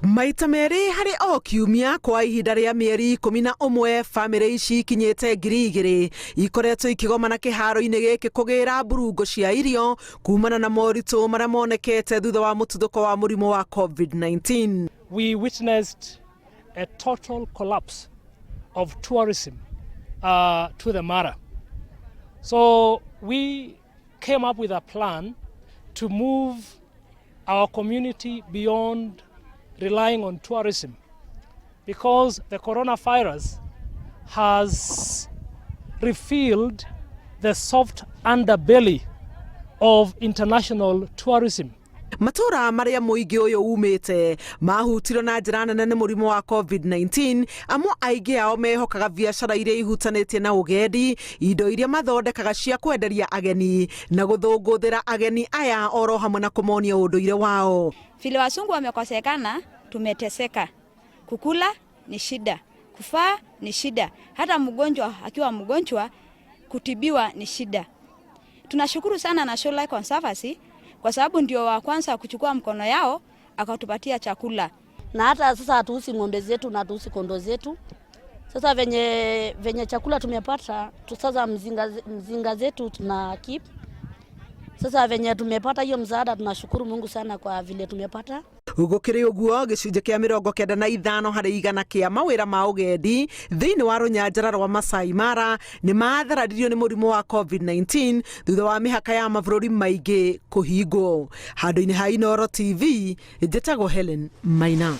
Maita merĩ harĩ o kiumia kwa ihinda rĩa mĩeri 11 bamĩrĩ ici ikinyĩte 2,000 ikoretwo ikĩgomana kĩharo-inĩ gĩkĩ kũgĩra mburungo cia irio kumana na moritũ marĩa monekete thutha wa mũtuthũko wa mũrimũ wa COVID-19. We witnessed a total collapse of tourism to the Mara. So we came up with a plan to move our community beyond relying on tourism, because the coronavirus has revealed the soft underbelly of international tourism. Matũra marĩa mũingĩ ũyũ umĩte mahutirwo na njĩra nene nĩ mũrimũ wa COVID-19 amu aingĩ ao mehokaga biacara iria ihutanĩtie na ũgendi, indo iria mathondekaga cia kwenderia ageni na gũthũngũthĩra ageni aya oro hamwe na kũmonia ũndũire wao. Vile wasungu wamekosekana, tumeteseka. Kukula ni shida, kufaa ni shida, hata mgonjwa akiwa mgonjwa kutibiwa ni shida. Tunashukuru sana National Conservancy kwa sababu ndio wa kwanza kuchukua mkono yao akatupatia chakula. Na hata sasa hatuusi ng'ombe zetu na hatuusi kondoo zetu. Sasa venye chakula tumepata, sasa mzinga zetu tuna keep. Sasa venye tumepata hiyo msaada tunashukuru Mungu sana kwa vile tumepata. Gũkĩrĩ ũguo gĩcunjĩ kĩa 95 harĩ 100 kĩa mawĩra ma ũgendi thĩinĩ wa rũnyanjara rwa Maasai Mara nĩ maathararirio nĩ mũrimũ wa COVID-19 thutha wa mĩhaka ya mabũrũri maingĩ kũhingwo. Handũ-inĩ ha Inooro TV, njĩtagwo Helen Maina.